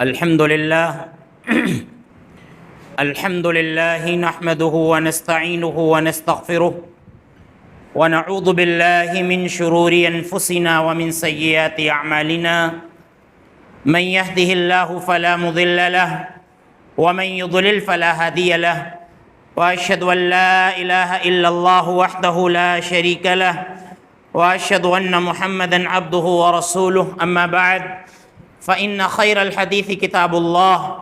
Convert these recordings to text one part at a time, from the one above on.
الحمد لله نحمده ونستعينه ونستغفره ونعوذ بالله من شرور أنفسنا ومن سيئات أعمالنا من يهده الله فلا مضل له ومن يضلل فلا هادي له وأشهد أن لا إله إلا الله وحده لا شريك له وأشهد أن محمدًا عبده ورسوله أما بعد فإن خير الحديث كتاب الله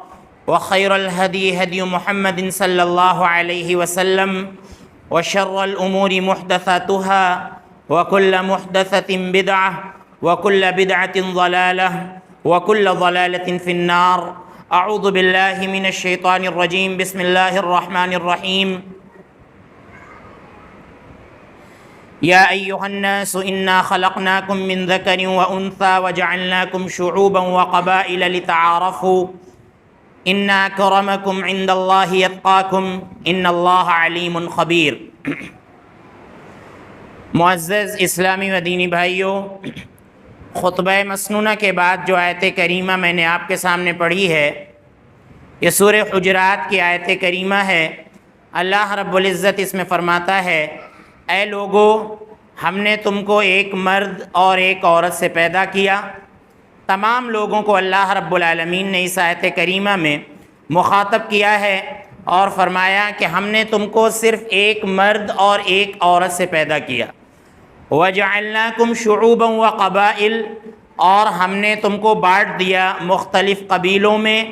وخير الهدي هدي محمد صلى الله عليه وسلم وشر الأمور محدثاتها وكل محدثة بدعة وكل بدعة ضلالة وكل ضلالة في النار. أعوذ بالله من الشيطان الرجيم. بسم الله الرحمن الرحيم. يا أيها الناس إنا خلقناكم من ذكر وأنثى وجعلناكم شعوبا وقبائل لتعارفوا إن أكرمكم عند الله يتقاكم إن الله عليم خبير. معزز اسلامی و دینی بھائیوں، خطبہ مسنونہ کے بعد جو آیت کریمہ میں نے آپ کے سامنے پڑھی ہے، یہ سورہ حجرات کی آیت کریمہ ہے. اللہ رب العزت اس میں فرماتا ہے، اے لوگو، ہم نے تم کو ایک مرد اور ایک عورت سے پیدا کیا. تمام لوگوں کو اللہ رب العالمین نے اس آیت کریمہ میں مخاطب کیا ہے اور فرمایا کہ ہم نے تم کو صرف ایک مرد اور ایک عورت سے پیدا کیا. وَجَعَلْنَاكُمْ شُعُوبًا وَقَبَائِلَ، اور ہم نے تم کو بانٹ دیا مختلف قبیلوں میں،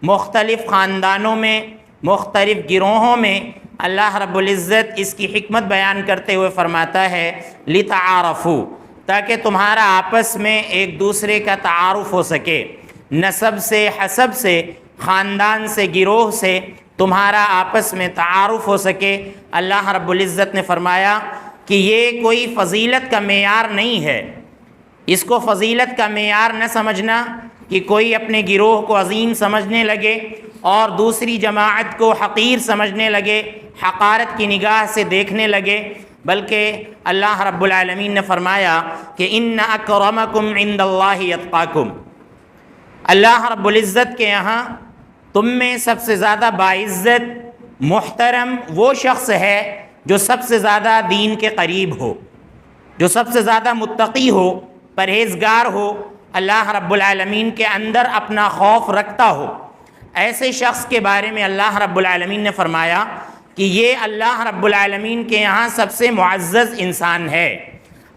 مختلف خاندانوں میں، مختلف گروہوں میں. اللہ رب العزت اس کی حکمت بیان کرتے ہوئے فرماتا ہے لِتَعَارَفُوا، تاکہ تمہارا آپس میں ایک دوسرے کا تعارف ہو سکے. نسب سے، حسب سے، خاندان سے، گروہ سے تمہارا آپس میں تعارف ہو سکے. اللہ رب العزت نے فرمایا کہ یہ کوئی فضیلت کا معیار نہیں ہے. اس کو فضیلت کا معیار نہ سمجھنا کہ کوئی اپنے گروہ کو عظیم سمجھنے لگے اور دوسری جماعت کو حقیر سمجھنے لگے، حقارت کی نگاہ سے دیکھنے لگے، بلکہ اللہ رب العالمین نے فرمایا کہ ان اکرمکم عند اللہ یتقاکم. اللہ رب العزت کے یہاں تم میں سب سے زیادہ باعزت، محترم وہ شخص ہے جو سب سے زیادہ دین کے قریب ہو، جو سب سے زیادہ متقی ہو، پرہیزگار ہو، اللہ رب العالمین کے اندر اپنا خوف رکھتا ہو. ایسے شخص کے بارے میں اللہ رب العالمین نے فرمایا کہ یہ اللہ رب العالمین کے یہاں سب سے معزز انسان ہے.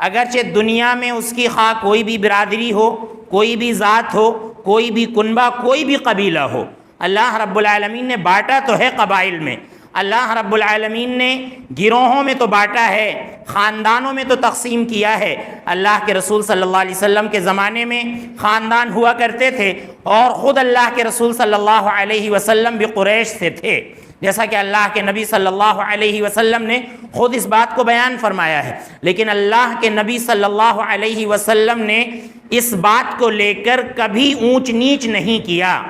اگرچہ دنیا میں اس کی خواہ کوئی بھی برادری ہو، کوئی بھی ذات ہو، کوئی بھی کنبہ، کوئی بھی قبیلہ ہو، اللہ رب العالمین نے بانٹا تو ہے قبائل میں، اللہ رب العالمین نے گروہوں میں تو بانٹا ہے، خاندانوں میں تو تقسیم کیا ہے. اللہ کے رسول صلی اللہ علیہ وسلم کے زمانے میں خاندان ہوا کرتے تھے اور خود اللہ کے رسول صلی اللہ علیہ وسلم بھی قریش سے تھے، جیسا کہ اللہ کے نبی صلی اللہ علیہ وسلم نے خود اس بات کو بیان فرمایا ہے. لیکن اللہ کے نبی صلی اللہ علیہ وسلم نے اس بات کو لے کر کبھی اونچ نیچ نہیں کیا.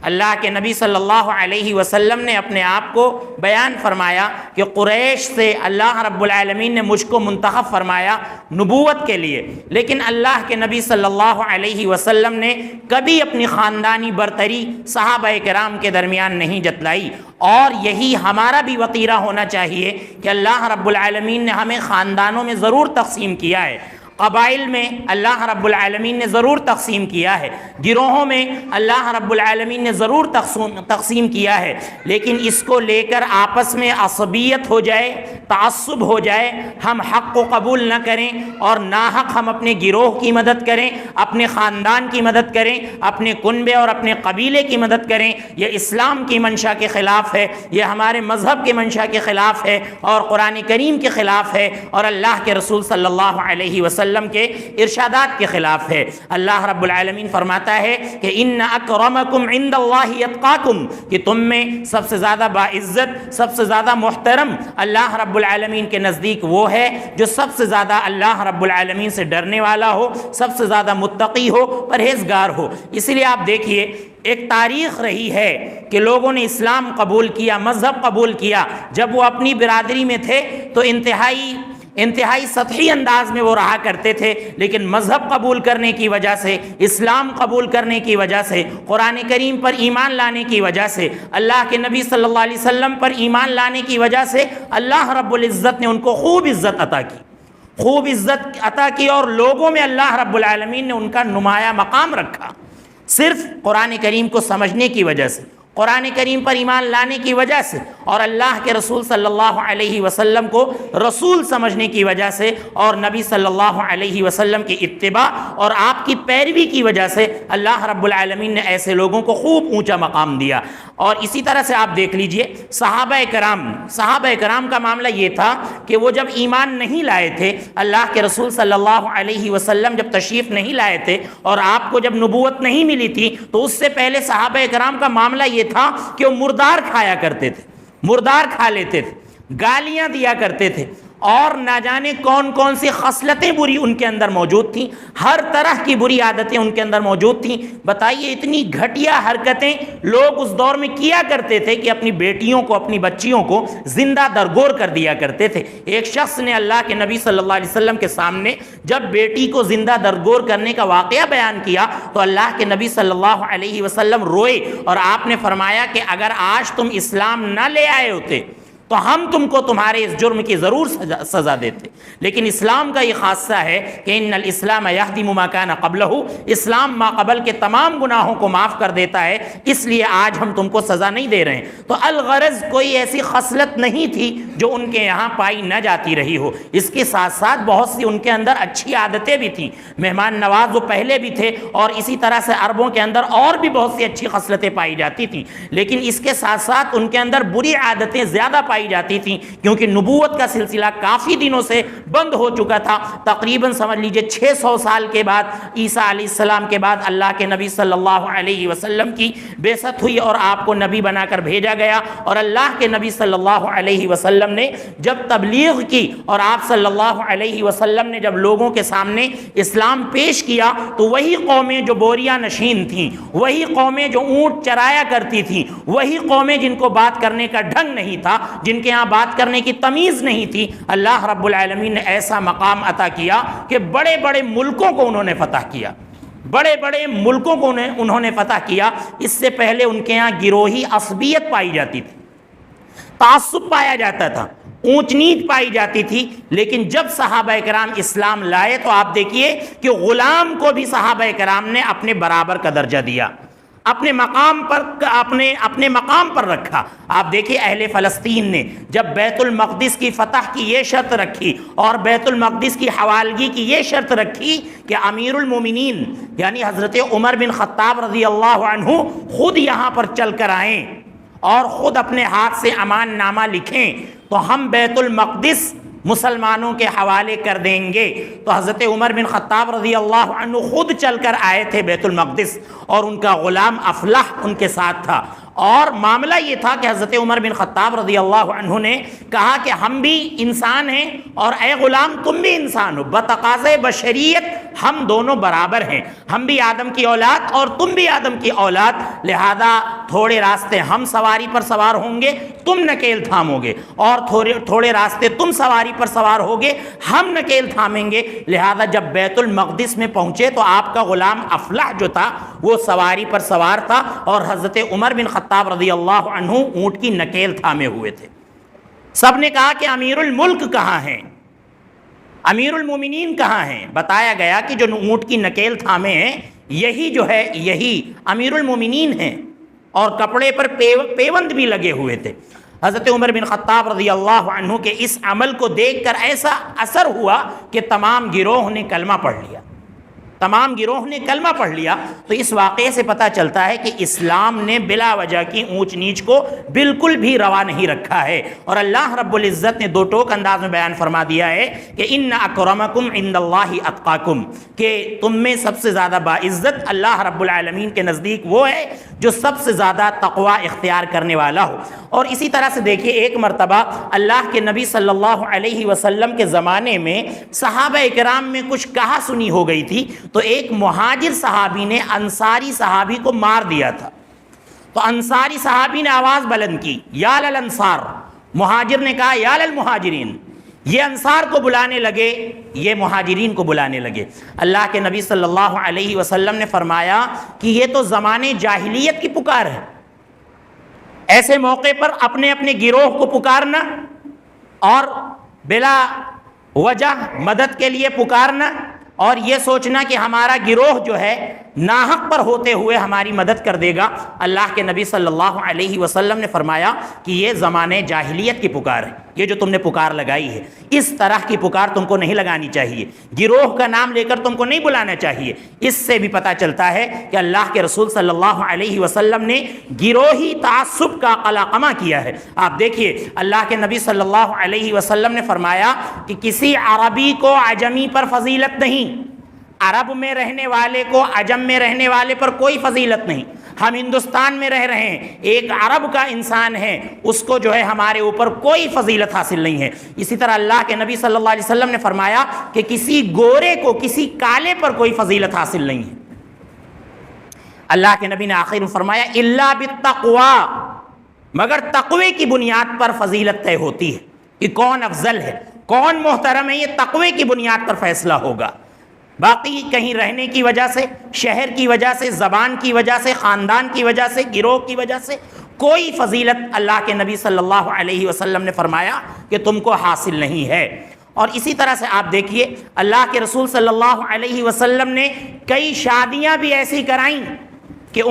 اللہ کے نبی صلی اللہ علیہ وسلم نے اپنے آپ کو بیان فرمایا کہ قریش سے اللہ رب العالمین نے مجھ کو منتخب فرمایا نبوت کے لیے. لیکن اللہ کے نبی صلی اللہ علیہ وسلم نے کبھی اپنی خاندانی برتری صحابہ کرام کے درمیان نہیں جتلائی. اور یہی ہمارا بھی وطیرہ ہونا چاہیے کہ اللہ رب العالمین نے ہمیں خاندانوں میں ضرور تقسیم کیا ہے، قبائل میں اللہ رب العالمین نے ضرور تقسیم کیا ہے، گروہوں میں اللہ رب العالمین نے ضرور تقسیم کیا ہے. لیکن اس کو لے کر آپس میں عصبیت ہو جائے، تعصب ہو جائے، ہم حق کو قبول نہ کریں اور ناحق ہم اپنے گروہ کی مدد کریں، اپنے خاندان کی مدد کریں، اپنے کنبے اور اپنے قبیلے کی مدد کریں، یہ اسلام کی منشا کے خلاف ہے، یہ ہمارے مذہب کے منشا کے خلاف ہے اور قرآن کریم کے خلاف ہے اور اللہ کے رسول صلی اللہ علیہ وسلم کے ارشادات کے خلاف ہے. اللہ رب العالمین فرماتا ہے کہ ان اکرمکم عند اللہ یتقاکم، کہ تم میں سب سے زیادہ باعزت، سب سے زیادہ محترم اللہ رب العالمین کے نزدیک وہ ہے جو سب سے زیادہ اللہ رب العالمین سے ڈرنے والا ہو، سب سے زیادہ متقی ہو، پرہیزگار ہو. اس لیے آپ دیکھیے ایک تاریخ رہی ہے کہ لوگوں نے اسلام قبول کیا، مذہب قبول کیا. جب وہ اپنی برادری میں تھے تو انتہائی انتہائی سطحی انداز میں وہ رہا کرتے تھے، لیکن مذہب قبول کرنے کی وجہ سے، اسلام قبول کرنے کی وجہ سے، قرآن کریم پر ایمان لانے کی وجہ سے، اللہ کے نبی صلی اللہ علیہ وسلم پر ایمان لانے کی وجہ سے اللہ رب العزت نے ان کو خوب عزت عطا کی، خوب عزت عطا کی، اور لوگوں میں اللہ رب العالمین نے ان کا نمایاں مقام رکھا، صرف قرآن کریم کو سمجھنے کی وجہ سے، قرآن کریم پر ایمان لانے کی وجہ سے، اور اللہ کے رسول صلی اللہ علیہ وسلم کو رسول سمجھنے کی وجہ سے، اور نبی صلی اللہ علیہ وسلم کی اتباع اور آپ کی پیروی کی وجہ سے اللہ رب العالمین نے ایسے لوگوں کو خوب اونچا مقام دیا۔ اور اسی طرح سے آپ دیکھ لیجئے صحابہ کرام کا معاملہ یہ تھا کہ وہ جب ایمان نہیں لائے تھے، اللہ کے رسول صلی اللہ علیہ وسلم جب تشریف نہیں لائے تھے اور آپ کو جب نبوت نہیں ملی تھی، تو اس سے پہلے صحابہ کرام کا معاملہ یہ تھا کہ وہ مردار کھایا کرتے تھے، مردار کھا لیتے تھے، گالیاں دیا کرتے تھے، اور نہ جانے کون کون سی خصلتیں بری ان کے اندر موجود تھیں، ہر طرح کی بری عادتیں ان کے اندر موجود تھیں۔ بتائیے اتنی گھٹیا حرکتیں لوگ اس دور میں کیا کرتے تھے کہ اپنی بیٹیوں کو، اپنی بچیوں کو زندہ درگور کر دیا کرتے تھے۔ ایک شخص نے اللہ کے نبی صلی اللہ علیہ وسلم کے سامنے جب بیٹی کو زندہ درگور کرنے کا واقعہ بیان کیا تو اللہ کے نبی صلی اللہ علیہ وسلم روئے، اور آپ نے فرمایا کہ اگر آج تم اسلام نہ لے آئے ہوتے تو ہم تم کو تمہارے اس جرم کی ضرور سزا دیتے، لیکن اسلام کا یہ خاصہ ہے کہ ان الاسلام یہدم ما کان قبلہ، اسلام ما قبل کے تمام گناہوں کو معاف کر دیتا ہے، اس لیے آج ہم تم کو سزا نہیں دے رہے ہیں۔ تو الغرض کوئی ایسی خصلت نہیں تھی جو ان کے یہاں پائی نہ جاتی رہی ہو، اس کے ساتھ ساتھ بہت سی ان کے اندر اچھی عادتیں بھی تھیں، مہمان نواز وہ پہلے بھی تھے، اور اسی طرح سے عربوں کے اندر اور بھی بہت سی اچھی خصلتیں پائی جاتی تھیں، لیکن اس کے ساتھ ساتھ ان کے اندر بری عادتیں زیادہ پائی جاتی تھیں، کیونکہ نبوت کا سلسلہ کافی دنوں سے بند ہو چکا تھا۔ تقریباً سمجھ لیجئے 600 سال کے بعد، عیسیٰ علیہ السلام کے بعد اللہ کے نبی صلی اللہ علیہ وسلم کی بعثت ہوئی اور آپ کو نبی بنا کر بھیجا گیا، اور اللہ کے نبی صلی اللہ علیہ وسلم نے جب تبلیغ کی اور آپ صلی اللہ علیہ وسلم نے جب لوگوں کے سامنے اسلام پیش کیا، تو وہی قومیں جو بوریا نشین تھیں، وہی قومیں جو اونٹ چرایا کرتی تھیں، وہی قومیں جن کو بات کرنے کا ڈھنگ نہیں تھا، جن کے یہاں بات کرنے کی تمیز نہیں تھی، اللہ رب العالمین نے ایسا مقام عطا کیا کہ بڑے بڑے ملکوں کو انہوں نے فتح کیا، بڑے بڑے ملکوں کو انہوں نے فتح کیا۔ اس سے پہلے ان کے یہاں گروہی عصبیت پائی جاتی تھی، تعصب پایا جاتا تھا، اونچ نیچ پائی جاتی تھی، لیکن جب صحابہ کرام اسلام لائے تو آپ دیکھیے کہ غلام کو بھی صحابہ کرام نے اپنے برابر کا درجہ دیا، اپنے مقام پر رکھا۔ آپ دیکھیے اہل فلسطین نے جب بیت المقدس کی فتح کی یہ شرط رکھی اور بیت المقدس کی حوالگی کی یہ شرط رکھی کہ امیر المومنین یعنی حضرت عمر بن خطاب رضی اللہ عنہ خود یہاں پر چل کر آئیں اور خود اپنے ہاتھ سے امان نامہ لکھیں تو ہم بیت المقدس مسلمانوں کے حوالے کر دیں گے، تو حضرت عمر بن خطاب رضی اللہ عنہ خود چل کر آئے تھے بیت المقدس، اور ان کا غلام افلح ان کے ساتھ تھا۔ اور معاملہ یہ تھا کہ حضرت عمر بن خطاب رضی اللہ عنہ نے کہا کہ ہم بھی انسان ہیں اور اے غلام تم بھی انسان ہو، بتقاضۂ بشریت ہم دونوں برابر ہیں، ہم بھی آدم کی اولاد اور تم بھی آدم کی اولاد، لہذا تھوڑے راستے ہم سواری پر سوار ہوں گے، تم نکیل تھامو گے، اور تھوڑے راستے تم سواری پر سوار ہوگے، ہم نکیل تھامیں گے۔ لہذا جب بیت المقدس میں پہنچے تو آپ کا غلام افلح جو تھا وہ سواری پر سوار تھا، اور حضرت عمر بن خطاب رضی اللہ عنہ اونٹ کی نکیل تھامے ہوئے تھے۔ سب نے کہا کہ امیر الملک کہاں ہیں، امیر المومنین کہاں ہیں؟ بتایا گیا کہ جو اونٹ کی نکیل تھامے ہیں یہی امیر المومنین ہیں، اور کپڑے پر پیوند بھی لگے ہوئے تھے۔ حضرت عمر بن خطاب رضی اللہ عنہ کے اس عمل کو دیکھ کر ایسا اثر ہوا کہ تمام گروہ نے کلمہ پڑھ لیا، تمام گروہ نے کلمہ پڑھ لیا۔ تو اس واقعے سے پتہ چلتا ہے کہ اسلام نے بلا وجہ کی اونچ نیچ کو بالکل بھی روا نہیں رکھا ہے، اور اللہ رب العزت نے دو ٹوک انداز میں بیان فرما دیا ہے کہ ان اکرمکم عند اللہ اتقاکم، کہ تم میں سب سے زیادہ باعزت اللہ رب العالمین کے نزدیک وہ ہے جو سب سے زیادہ تقوی اختیار کرنے والا ہو۔ اور اسی طرح سے دیکھیے ایک مرتبہ اللہ کے نبی صلی اللہ علیہ وسلم کے زمانے میں صحابہ کرام میں کچھ کہا سنی ہو گئی تھی، تو ایک مہاجر صحابی نے انصاری صحابی کو مار دیا تھا، تو انصاری صحابی نے آواز بلند کی یا للانصار، مہاجر نے کہا یا للمہاجرین، یہ انصار کو بلانے لگے، یہ مہاجرین کو بلانے لگے۔ اللہ کے نبی صلی اللہ علیہ وسلم نے فرمایا کہ یہ تو زمانے جاہلیت کی پکار ہے، ایسے موقع پر اپنے اپنے گروہ کو پکارنا اور بلا وجہ مدد کے لیے پکارنا اور یہ سوچنا کہ ہمارا گروہ جو ہے ناحق پر ہوتے ہوئے ہماری مدد کر دے گا، اللہ کے نبی صلی اللہ علیہ وسلم نے فرمایا کہ یہ زمانے جاہلیت کی پکار ہے، یہ جو تم نے پکار لگائی ہے اس طرح کی پکار تم کو نہیں لگانی چاہیے، گروہ کا نام لے کر تم کو نہیں بلانا چاہیے۔ اس سے بھی پتہ چلتا ہے کہ اللہ کے رسول صلی اللہ علیہ وسلم نے گروہی تعصب کا قلقمہ کیا ہے۔ آپ دیکھیے اللہ کے نبی صلی اللہ علیہ وسلم نے فرمایا کہ کسی عربی کو عجمی پر فضیلت نہیں، عرب میں رہنے والے کو عجم میں رہنے والے پر کوئی فضیلت نہیں۔ ہم ہندوستان میں رہ رہے ہیں، ایک عرب کا انسان ہے، اس کو جو ہے ہمارے اوپر کوئی فضیلت حاصل نہیں ہے۔ اسی طرح اللہ کے نبی صلی اللہ علیہ وسلم نے فرمایا کہ کسی گورے کو کسی کالے پر کوئی فضیلت حاصل نہیں ہے۔ اللہ کے نبی نے آخر میں فرمایا الا بالتقوی، مگر تقوی کی بنیاد پر فضیلت طے ہوتی ہے کہ کون افضل ہے، کون محترم ہے، یہ تقوی کی بنیاد پر فیصلہ ہوگا۔ باقی کہیں رہنے کی وجہ سے، شہر کی وجہ سے، زبان کی وجہ سے، خاندان کی وجہ سے، گروہ کی وجہ سے کوئی فضیلت اللہ کے نبی صلی اللہ علیہ وسلم نے فرمایا کہ تم کو حاصل نہیں ہے۔ اور اسی طرح سے آپ دیکھیے اللہ کے رسول صلی اللہ علیہ وسلم نے کئی شادیاں بھی ایسی کرائیں کہ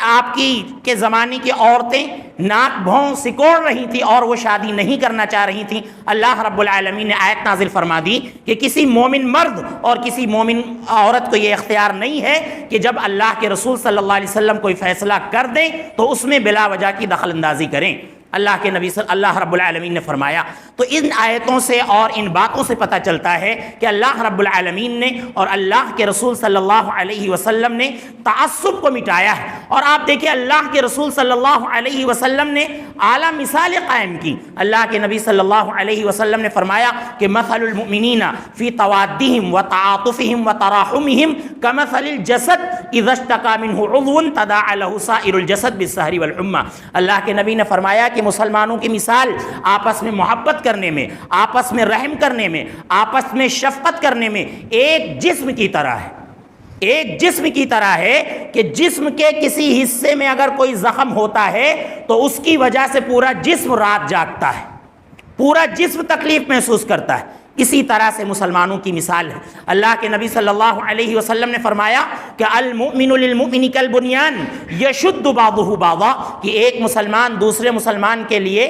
آپ کے زمانے کی عورتیں ناک بھون سکوڑ رہی تھی اور وہ شادی نہیں کرنا چاہ رہی تھیں۔ اللہ رب العالمین نے آیت نازل فرما دی کہ کسی مومن مرد اور کسی مومن عورت کو یہ اختیار نہیں ہے کہ جب اللہ کے رسول صلی اللہ علیہ وسلم کوئی فیصلہ کر دیں تو اس میں بلا وجہ کی دخل اندازی کریں۔ اللہ رب العالمین نے فرمایا۔ تو ان آیتوں سے اور ان باتوں سے پتہ چلتا ہے کہ اللہ رب العالمین نے اور اللہ کے رسول صلی اللہ علیہ وسلم نے تعصب کو مٹایا ہے۔ اور آپ دیکھیں اللہ کے رسول صلی اللہ علیہ وسلم نے اعلیٰ مثالیں قائم کی۔ اللہ کے نبی صلی اللہ علیہ وسلم نے فرمایا کہ مثل المؤمنین فی توادہم وتعاطفہم وتراحمہم کمثل الجسد اذا اشتکى منہ عضو تداعى له سائر الجسد بالسہر والحمى۔ اللہ کے نبی نے فرمایا کہ مسلمانوں کی مثال آپس میں محبت کرنے میں، آپس میں رحم کرنے میں، آپس میں شفقت کرنے میں ایک جسم کی طرح ہے، ایک جسم کی طرح ہے کہ جسم کے کسی حصے میں اگر کوئی زخم ہوتا ہے تو اس کی وجہ سے پورا جسم رات جاگتا ہے، پورا جسم تکلیف محسوس کرتا ہے۔ اسی طرح سے مسلمانوں کی مثال ہے۔ اللہ کے نبی صلی اللہ علیہ وسلم نے فرمایا کہ المؤمن للمؤمن کالبنیان یشد بعضہ بعضا، کہ ایک مسلمان دوسرے مسلمان کے لیے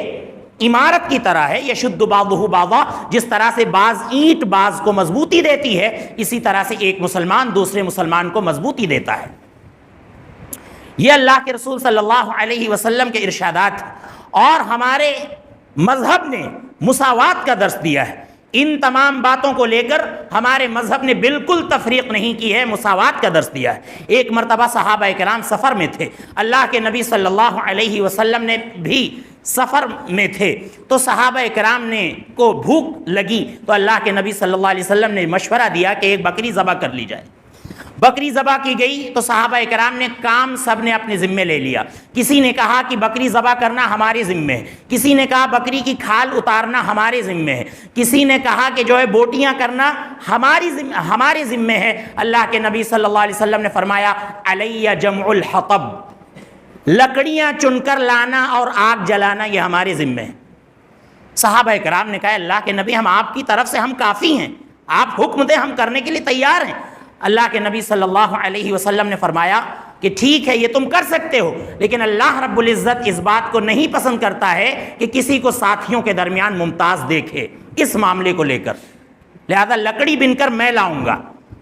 عمارت کی طرح ہے، یشد بعضہ بعضا، جس طرح سے بعض اینٹ بعض کو مضبوطی دیتی ہے اسی طرح سے ایک مسلمان دوسرے مسلمان کو مضبوطی دیتا ہے۔ یہ اللہ کے رسول صلی اللہ علیہ وسلم کے ارشادات اور ہمارے مذہب نے مساوات کا درس دیا ہے۔ ان تمام باتوں کو لے کر ہمارے مذہب نے بالکل تفریق نہیں کی ہے، مساوات کا درس دیا ہے۔ ایک مرتبہ صحابہ کرام سفر میں تھے، اللہ کے نبی صلی اللہ علیہ وسلم نے بھی سفر میں تھے، تو صحابہ کرام نے کو بھوک لگی تو اللہ کے نبی صلی اللہ علیہ وسلم نے مشورہ دیا کہ ایک بکری ذبح کر لی جائے۔ بکری ذبح کی گئی تو صحابہ کرام نے کام سب نے اپنے ذمے لے لیا۔ کسی نے کہا کہ بکری ذبح کرنا ہمارے ذمے ہے، کسی نے کہا بکری کی کھال اتارنا ہمارے ذمے ہے، کسی نے کہا کہ جو ہے بوٹیاں کرنا ہمارے ذمے ہے۔ اللہ کے نبی صلی اللہ علیہ وسلم نے فرمایا علی جمع الحطب، لکڑیاں چن کر لانا اور آگ جلانا یہ ہمارے ذمے ہے۔ صحابہ کرام نے کہا اللہ کے نبی ہم آپ کی طرف سے ہم کافی ہیں، آپ حکم دیں ہم کرنے کے لیے تیار ہیں۔ اللہ کے نبی صلی اللہ علیہ وسلم نے فرمایا کہ ٹھیک ہے یہ تم کر سکتے ہو، لیکن اللہ رب العزت اس بات کو نہیں پسند کرتا ہے کہ کسی کو ساتھیوں کے درمیان ممتاز دیکھے اس معاملے کو لے کر، لہذا لکڑی بن کر میں لاؤں گا۔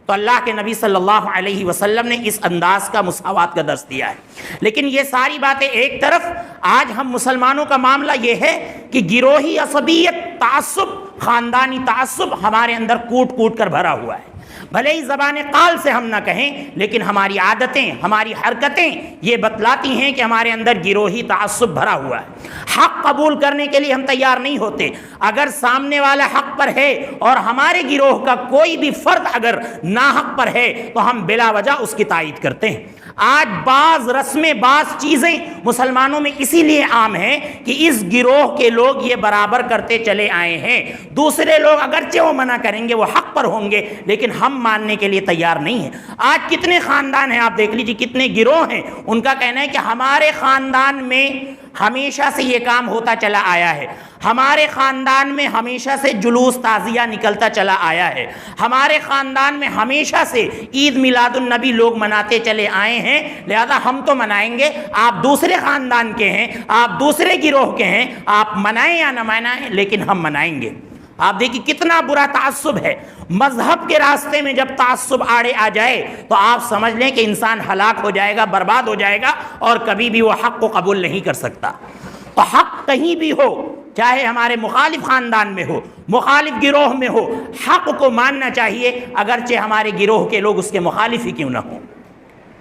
تو اللہ کے نبی صلی اللہ علیہ وسلم نے اس انداز کا مساوات کا درس دیا ہے۔ لیکن یہ ساری باتیں ایک طرف، آج ہم مسلمانوں کا معاملہ یہ ہے کہ گروہی عصبیت، تعصب، خاندانی تعصب ہمارے اندر کوٹ کوٹ کر بھرا ہوا ہے۔ بھلے ہی زبان قال سے ہم نہ کہیں لیکن ہماری عادتیں، ہماری حرکتیں یہ بتلاتی ہیں کہ ہمارے اندر گروہی تعصب بھرا ہوا ہے۔ حق قبول کرنے کے لیے ہم تیار نہیں ہوتے۔ اگر سامنے والا حق پر ہے اور ہمارے گروہ کا کوئی بھی فرد اگر ناحق پر ہے تو ہم بلا وجہ اس کی تائید کرتے ہیں۔ آج بعض رسمیں، بعض چیزیں مسلمانوں میں اسی لیے عام ہیں کہ اس گروہ کے لوگ یہ برابر کرتے چلے آئے ہیں۔ دوسرے لوگ اگرچہ وہ منع کریں گے، وہ حق پر ہوں گے، لیکن ہم ماننے کے لیے تیار نہیں ہیں۔ آج کتنے خاندان ہیں، آپ دیکھ لیجیے کتنے گروہ ہیں، ان کا کہنا ہے کہ ہمارے خاندان میں ہمیشہ سے یہ کام ہوتا چلا آیا ہے، ہمارے خاندان میں ہمیشہ سے جلوس تعزیہ نکلتا چلا آیا ہے، ہمارے خاندان میں ہمیشہ سے عید میلاد النبی لوگ مناتے چلے آئے ہیں، لہذا ہم تو منائیں گے، آپ دوسرے خاندان کے ہیں، آپ دوسرے گروہ کے ہیں، آپ منائیں یا نہ منائیں لیکن ہم منائیں گے۔ آپ دیکھیں کتنا برا تعصب ہے۔ مذہب کے راستے میں جب تعصب آڑے آ جائے تو آپ سمجھ لیں کہ انسان ہلاک ہو جائے گا، برباد ہو جائے گا، اور کبھی بھی وہ حق کو قبول نہیں کر سکتا۔ تو حق کہیں بھی ہو، چاہے ہمارے مخالف خاندان میں ہو، مخالف گروہ میں ہو، حق کو ماننا چاہیے، اگرچہ ہمارے گروہ کے لوگ اس کے مخالف ہی کیوں نہ ہوں۔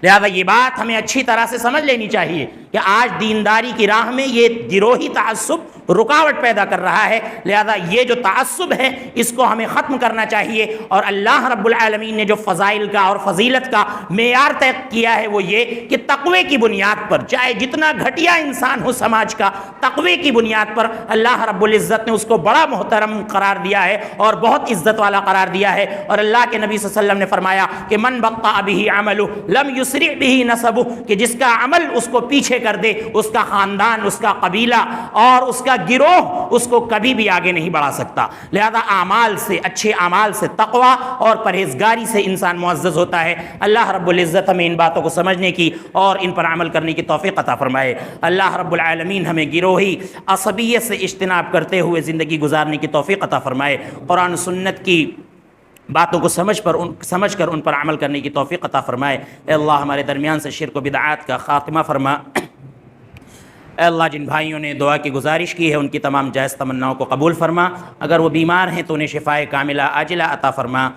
لہذا یہ بات ہمیں اچھی طرح سے سمجھ لینی چاہیے کہ آج دینداری کی راہ میں یہ گروہی تعصب رکاوٹ پیدا کر رہا ہے، لہذا یہ جو تعصب ہے اس کو ہمیں ختم کرنا چاہیے۔ اور اللہ رب العالمین نے جو فضائل کا اور فضیلت کا معیار طے کیا ہے وہ یہ کہ تقوی کی بنیاد پر، چاہے جتنا گھٹیا انسان ہو سماج کا، تقوی کی بنیاد پر اللہ رب العزت نے اس کو بڑا محترم قرار دیا ہے اور بہت عزت والا قرار دیا ہے۔ اور اللہ کے نبی صلی اللہ علیہ وسلم نے فرمایا کہ من بطأ بہ عملہ لم یسرع بہ نسبہ، کہ جس کا عمل اس کو پیچھے کر دے، اس کا خاندان، اس کا قبیلہ اور اس کا گروہ اس کو کبھی بھی آگے نہیں بڑھا سکتا۔ لہذا اعمال سے، اچھے اعمال سے، تقوی اور پرہیزگاری سے انسان معزز ہوتا ہے۔ اللہ رب العزت ہمیں ان باتوں کو سمجھنے کی اور ان پر عمل کرنے کی توفیق عطا فرمائے۔ اللہ رب العالمین ہمیں گروہی عصبیت سے اجتناب کرتے ہوئے زندگی گزارنے کی توفیق عطا فرمائے۔ قرآن و سنت کی باتوں کو سمجھ کر ان پر عمل کرنے کی توفیق عطا فرمائے۔ اے اللہ ہمارے درمیان سے شرک و بدعات کا خاتمہ فرما۔ اے اللہ جن بھائیوں نے دعا کی گزارش کی ہے ان کی تمام جائز تمناؤں کو قبول فرما، اگر وہ بیمار ہیں تو انہیں شفائے کاملہ عاجلہ عطا فرما۔